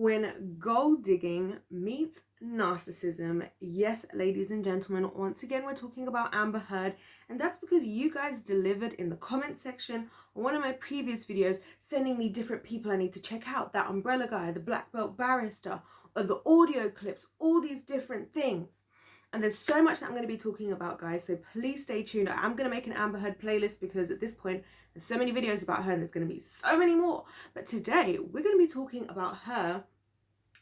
when gold digging meets narcissism. Yes, ladies and gentlemen, once again we're talking about Amber Heard, and that's because you guys delivered in the comment section on one of my previous videos, sending me different people I need to check out, that umbrella guy, the black belt barrister, or the audio clips, all these different things. And there's so much that I'm going to be talking about, guys, so please stay tuned. I'm going to make an Amber Heard playlist because at this point there's so many videos about her and there's going to be so many more. But today we're going to be talking about her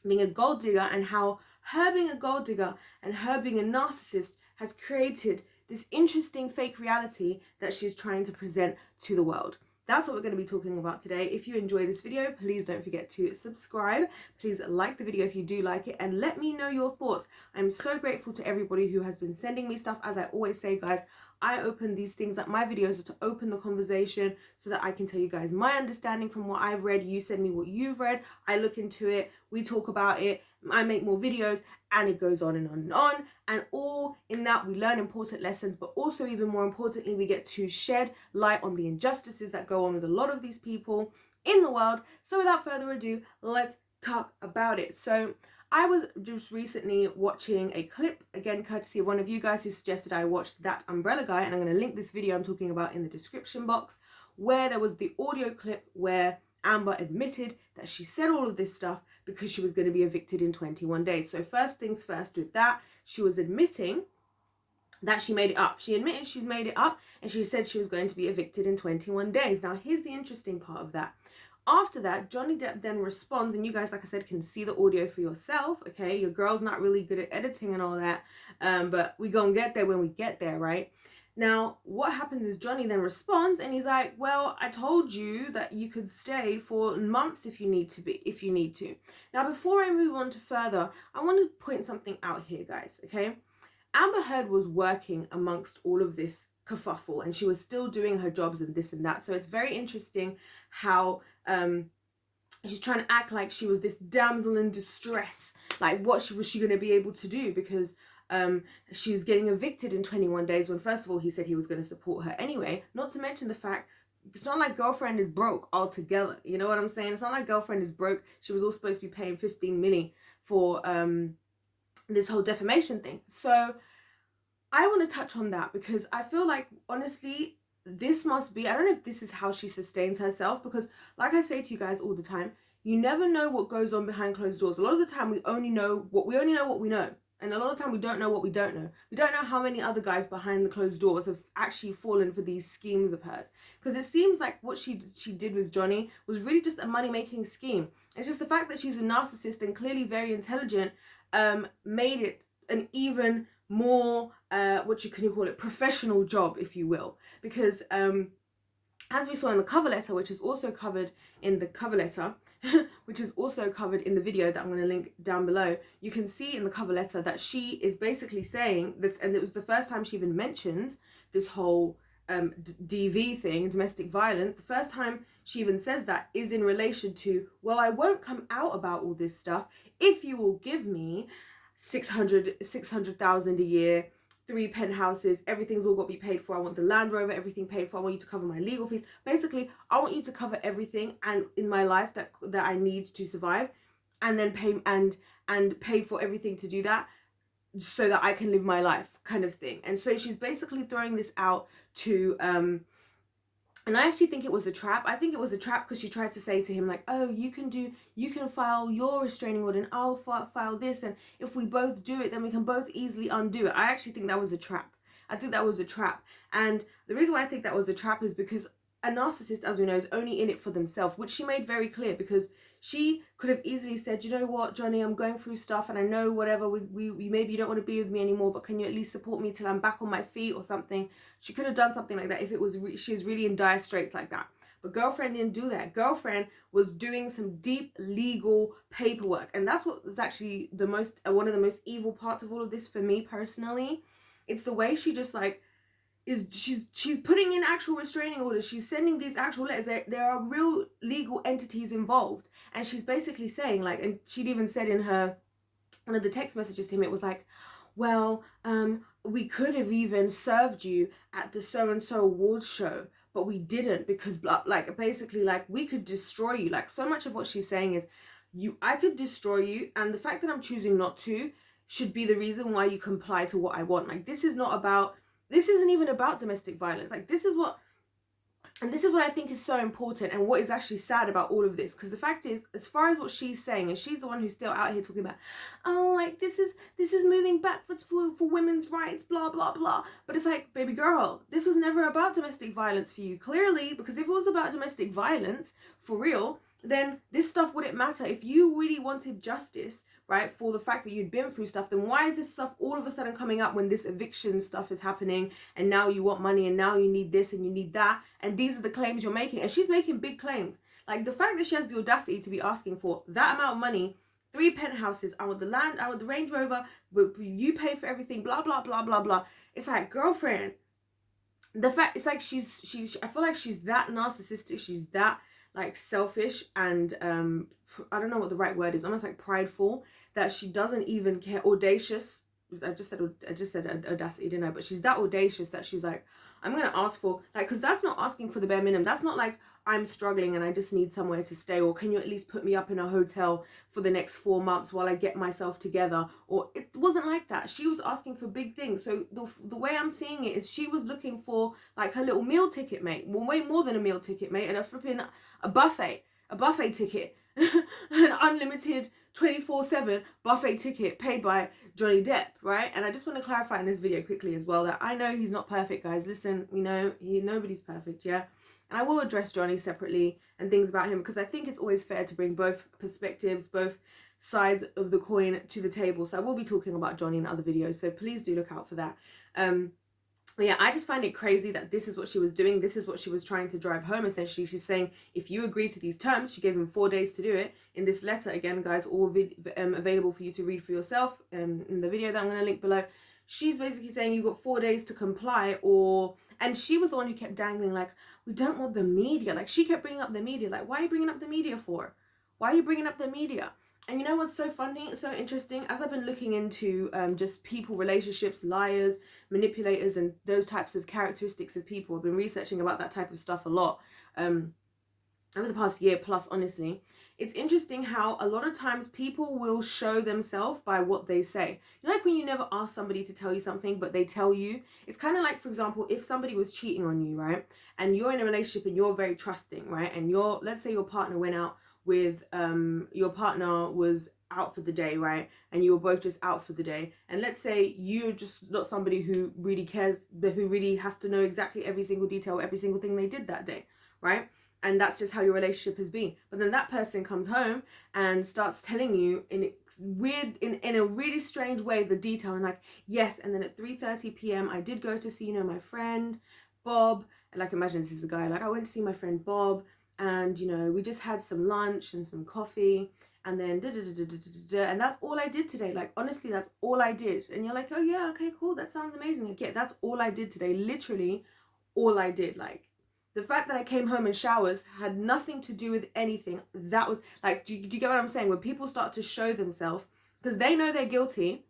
being a gold digger and how her being a gold digger and her being a narcissist has created this interesting fake reality that she's trying to present to the world. That's what we're going to be talking about today. If you enjoy this video, please don't forget to subscribe. Please like the video if you do like it, and let me know your thoughts. I'm so grateful to everybody who has been sending me stuff. As I always say, guys, I open these things up. My videos are to open the conversation so that I can tell you guys my understanding from what I've read. You send me what you've read. I look into it. We talk about it. I make more videos, and it goes on and on and on. And all in that, we learn important lessons, but also even more importantly, we get to shed light on the injustices that go on with a lot of these people in the world. So without further ado, let's talk about it. So I was just recently watching a clip, again courtesy of one of you guys who suggested I watched That Umbrella Guy, and I'm going to link this video I'm talking about in the description box, where there was the audio clip where Amber admitted that she said all of this stuff because she was going to be evicted in 21 days. So first things first with that, she was admitting that she made it up. She admitted she's made it up, and she said she was going to be evicted in 21 days. Now, here's the interesting part of that. After that, Johnny Depp then responds, and you guys, like I said, can see the audio for yourself, okay? Your girl's not really good at editing and all that, but we gonna get there when we get there, right? Now, what happens is Johnny then responds, and he's like, well, I told you that you could stay for months if you need to. Now, before I move on to further, I want to point something out here, guys, okay? Amber Heard was working amongst all of this kerfuffle, and she was still doing her jobs and this and that. So it's very interesting how she's trying to act like she was this damsel in distress. Like, what was she going to be able to do? Because she was getting evicted in 21 days when, first of all, he said he was going to support her anyway. Not to mention the fact, it's not like girlfriend is broke altogether. You know what I'm saying? It's not like girlfriend is broke. She was all supposed to be paying 15 million for this whole defamation thing. So I want to touch on that because I feel like, honestly, this must be, I don't know if this is how she sustains herself, because like I say to you guys all the time, you never know what goes on behind closed doors. A lot of the time we only know what we know. And a lot of the time we don't know what we don't know. We don't know how many other guys behind the closed doors have actually fallen for these schemes of hers. Because it seems like what she did with Johnny was really just a money-making scheme. It's just the fact that she's a narcissist and clearly very intelligent made it an even more, what you call it, professional job, if you will. Because as we saw in the cover letter, which is also covered in the cover letter, which is also covered in the video that I'm going to link down below, you can see in the cover letter that she is basically saying that, and it was the first time she even mentions this whole DV thing, domestic violence. The first time she even says that is in relation to, well, I won't come out about all this stuff if you will give me 600,000 a year, 3 penthouses, everything's all got to be paid for. I want the Land Rover, everything paid for. I want you to cover my legal fees. Basically, I want you to cover everything and in my life that I need to survive, and then pay for everything to do that so that I can live my life, kind of thing. And so she's basically throwing this out to and I actually think it was a trap. I think it was a trap because she tried to say to him, like, oh, you can file your restraining order and I'll file this. And if we both do it, then we can both easily undo it. I actually think that was a trap. I think that was a trap. And the reason why I think that was a trap is because a narcissist, as we know, is only in it for themselves, which she made very clear, because she could have easily said, you know what, Johnny, I'm going through stuff and I know whatever, we maybe you don't want to be with me anymore, but can you at least support me till I'm back on my feet or something? She could have done something like that if it was she's really in dire straits like that. But girlfriend didn't do that. Girlfriend was doing some deep legal paperwork, and that's what was actually the most one of the most evil parts of all of this for me personally. It's the way she just like she's putting in actual restraining orders. She's sending these actual letters. There are real legal entities involved, and she's basically saying, like, and she'd even said in her one of the text messages to him, it was like, well, we could have even served you at the so and so awards show, but we didn't, because like basically like we could destroy you. Like, so much of what she's saying is I could destroy you, and the fact that I'm choosing not to should be the reason why you comply to what I want. Like, this isn't even about domestic violence. Like, this is what I think is so important, and what is actually sad about all of this, because the fact is, as far as what she's saying, and she's the one who's still out here talking about, oh, like, this is moving backwards for women's rights, blah blah blah. But it's like, baby girl, this was never about domestic violence for you, clearly, because if it was about domestic violence for real, then this stuff wouldn't matter. If you really wanted justice, right, for the fact that you'd been through stuff, then why is this stuff all of a sudden coming up when this eviction stuff is happening, and now you want money, and now you need this and you need that, and these are the claims you're making? And she's making big claims. Like, the fact that she has the audacity to be asking for that amount of money, 3 penthouses, I want the land, I want the Range Rover, you pay for everything, blah blah blah blah blah. It's like, girlfriend, the fact, it's like she's I feel like she's that narcissistic, she's that like selfish, and I don't know what the right word is, almost like prideful, that she doesn't even care. Audacious, I just said audacity, didn't I? But she's that audacious that she's like, I'm gonna ask for, like, because that's not asking for the bare minimum. That's not like, I'm struggling and I just need somewhere to stay, or can you at least put me up in a hotel for the next 4 months while I get myself together? Or it wasn't like that. She was asking for big things. So the way I'm seeing it is, she was looking for like her little meal ticket, mate. Well, way more than a meal ticket, mate, and a buffet ticket, an unlimited 24/7 buffet ticket paid by Johnny Depp, right? And I just want to clarify in this video quickly as well that I know he's not perfect, guys. Listen, you know, nobody's perfect, yeah? And I will address Johnny separately and things about him, because I think it's always fair to bring both perspectives, both sides of the coin to the table. So I will be talking about Johnny in other videos, so please do look out for that. But yeah, I just find it crazy that this is what she was doing. This is what she was trying to drive home, essentially. She's saying, if you agree to these terms, she gave him 4 days to do it. In this letter, again, guys, all available for you to read for yourself in the video that I'm going to link below. She's basically saying you've got 4 days to comply, or... And she was the one who kept dangling, like, we don't want the media. Like, she kept bringing up the media. Like, why are you bringing up the media for? Why are you bringing up the media? And you know what's so funny, so interesting? As I've been looking into just people, relationships, liars, manipulators, and those types of characteristics of people, I've been researching about that type of stuff a lot over the past year plus, honestly. It's interesting how a lot of times people will show themselves by what they say. You know, like when you never ask somebody to tell you something, but they tell you. It's kind of like, for example, if somebody was cheating on you, right? And you're in a relationship and you're very trusting, right? And let's say your partner went out with, your partner was out for the day, right? And you were both just out for the day. And let's say you're just not somebody who really cares, who really has to know exactly every single detail, every single thing they did that day, right? And that's just how your relationship has been. But then that person comes home and starts telling you in a really strange way the detail, and like, yes, and then at 3:30 p.m. I did go to see, you know, my friend Bob. And like, imagine this is a guy, like, I went to see my friend Bob, and you know, we just had some lunch and some coffee, and then and that's all I did today. Like, honestly, that's all I did. And you're like, oh yeah, okay, cool, that sounds amazing. Like, yeah, that's all I did today. Literally all I did. Like, the fact that I came home in showers had nothing to do with anything. That was like, do you get what I'm saying? When people start to show themselves, because they know they're guilty.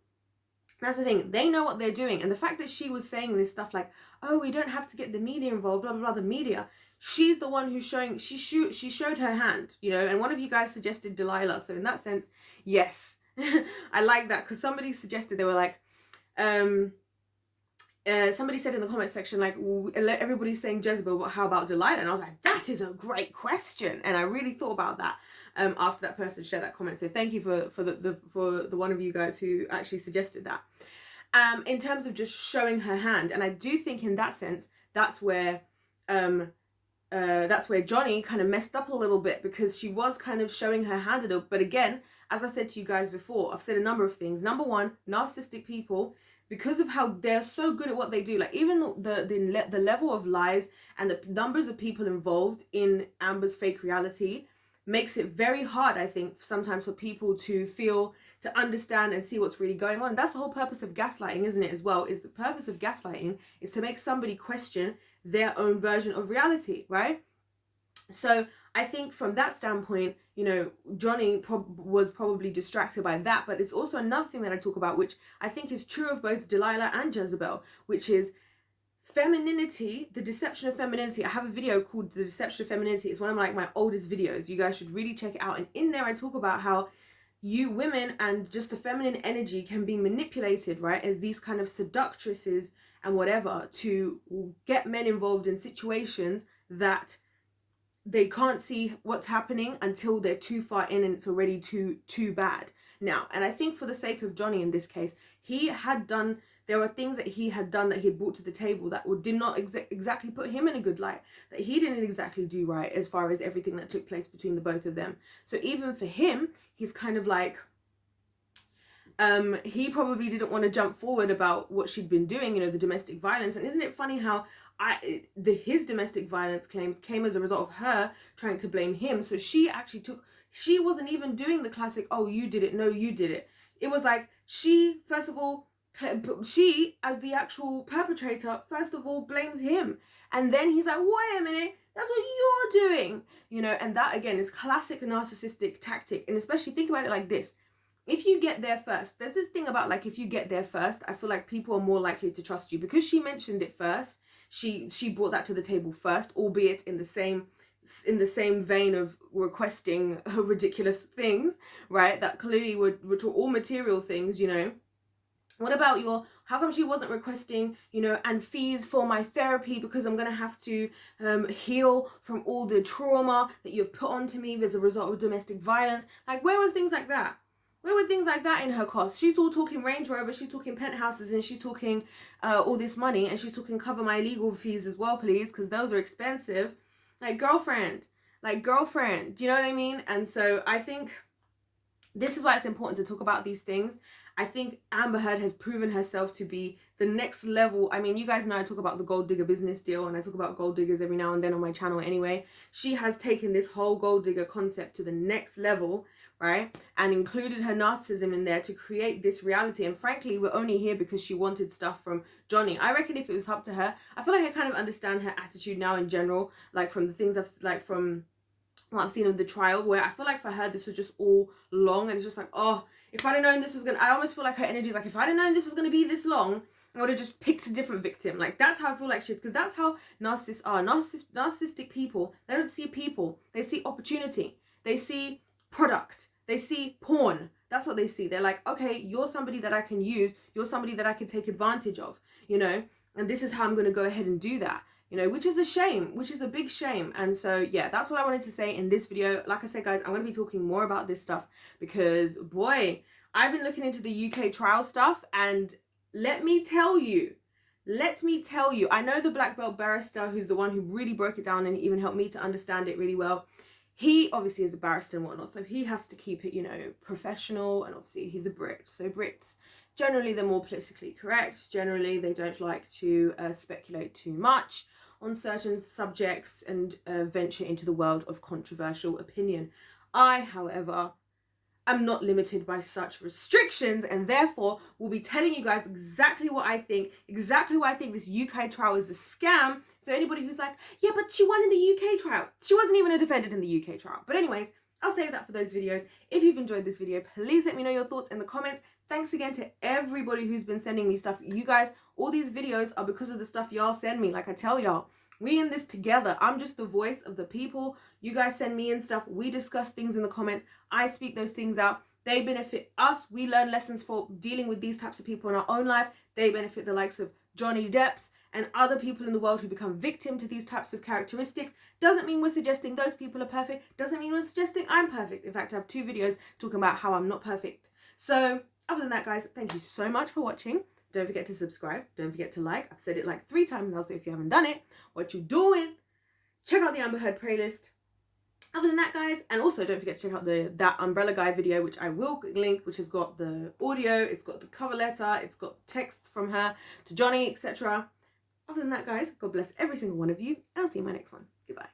That's the thing. They know what they're doing. And the fact that she was saying this stuff like, oh, we don't have to get the media involved, blah, blah, blah, the media. She's the one who's showing, she showed her hand, you know, and one of you guys suggested Delilah. So in that sense, yes, I like that, because somebody suggested, they were like, somebody said in the comment section, like, everybody's saying Jezebel, but how about Delilah? And I was like, that is a great question. And I really thought about that after that person shared that comment. So thank you for the one of you guys who actually suggested that. In terms of just showing her hand, and I do think in that sense, that's where Johnny kind of messed up a little bit, because she was kind of showing her hand a little. But again, as I said to you guys before, I've said a number of things. Number one, narcissistic people, because of how they're so good at what they do, like even the level of lies and the numbers of people involved in Amber's fake reality makes it very hard, I think, sometimes for people to understand and see what's really going on. That's the whole purpose of gaslighting, isn't it, as well? Is the purpose of gaslighting is to make somebody question their own version of reality, right? So I think from that standpoint, you know, Johnny was probably distracted by that. But it's also another thing that I talk about, which I think is true of both Delilah and Jezebel, which is femininity, the deception of femininity. I have a video called The Deception of Femininity. It's one of my oldest videos. You guys should really check it out. And in there I talk about how you women and just the feminine energy can be manipulated, right, as these kind of seductresses and whatever, to get men involved in situations that they can't see what's happening until they're too far in and it's already too bad. Now, and I think for the sake of Johnny in this case, there were things that he had done that he had brought to the table that did not exactly put him in a good light, that he didn't exactly do right as far as everything that took place between the both of them. So even for him, he's kind of like, he probably didn't want to jump forward about what she'd been doing, you know, the domestic violence. And isn't it funny how his domestic violence claims came as a result of her trying to blame him. So she wasn't even doing the classic, oh, you did it, no, you did it. It was like she, first of all, she as the actual perpetrator, first of all, blames him. And then he's like, wait a minute, that's what you're doing. You know, and that again is classic narcissistic tactic. And especially think about it like this. If you get there first, there's this thing about like, if you get there first, I feel like people are more likely to trust you because she mentioned it first. She brought that to the table first, albeit in the same vein of requesting ridiculous things, right? That clearly were all material things, you know. What about how come she wasn't requesting, you know, and fees for my therapy because I'm going to have to heal from all the trauma that you've put onto me as a result of domestic violence? Like, where were things like that? Where were things like that in her cost? She's all talking Range Rover, she's talking penthouses, and she's talking all this money, and she's talking cover my legal fees as well, please, because those are expensive. Like, girlfriend, do you know what I mean? And so I think this is why it's important to talk about these things. I think Amber Heard has proven herself to be the next level. I mean, you guys know I talk about the gold digger business deal, and I talk about gold diggers every now and then on my channel anyway. She has taken this whole gold digger concept to the next level, right? And included her narcissism in there to create this reality. And frankly, we're only here because she wanted stuff from Johnny. I reckon if it was up to her, I feel like I kind of understand her attitude now in general, like from the things from what I've seen of the trial, where I feel like for her this was just all long, and it's just like, oh, if I'd have known this was gonna, I almost feel like her energy is like, if I'd have known this was gonna be this long, I would have just picked a different victim. Like, that's how I feel like she is, because that's how narcissists are. Narcissistic people, they don't see people, they see opportunity, they see product, they see porn. That's what they see. They're like, okay, you're somebody that I can use, you're somebody that I can take advantage of, you know, and this is how I'm going to go ahead and do that, you know, which is a shame, which is a big shame. And so yeah, that's what I wanted to say in this video. Like I said, guys, I'm going to be talking more about this stuff because, boy, I've been looking into the UK trial stuff, and let me tell you, I know the black belt barrister, who's the one who really broke it down and even helped me to understand it really well. He obviously is a barrister and whatnot, so he has to keep it, you know, professional, and obviously he's a Brit. So Brits, generally, they're more politically correct. Generally, they don't like to speculate too much on certain subjects and venture into the world of controversial opinion. I, however, am not limited by such restrictions, and therefore will be telling you guys exactly what I think, exactly why I think this UK trial is a scam. So anybody who's like, yeah, but she won in the UK trial, she wasn't even a defendant in the UK trial. But anyways, I'll save that for those videos. If you've enjoyed this video, please let me know your thoughts in the comments. Thanks again to everybody who's been sending me stuff. You guys, all these videos are because of the stuff y'all send me. Like I tell y'all, we in this together. I'm just the voice of the people. You guys send me in stuff. We discuss things in the comments. I speak those things out. They benefit us. We learn lessons for dealing with these types of people in our own life. They benefit the likes of Johnny Depp's and other people in the world who become victim to these types of characteristics. Doesn't mean we're suggesting those people are perfect. Doesn't mean we're suggesting I'm perfect. In fact, I have 2 videos talking about how I'm not perfect. So other than that, guys, thank you so much for watching. Don't forget to subscribe. Don't forget to like. I've said it like 3 times now, so if you haven't done it, what you doing? Check out the Amber Heard playlist. Other than that, guys, and also don't forget to check out that Umbrella Guy video, which I will link, which has got the audio, it's got the cover letter, it's got texts from her to Johnny, etc. Other than that, guys, God bless every single one of you, and I'll see you in my next one. Goodbye.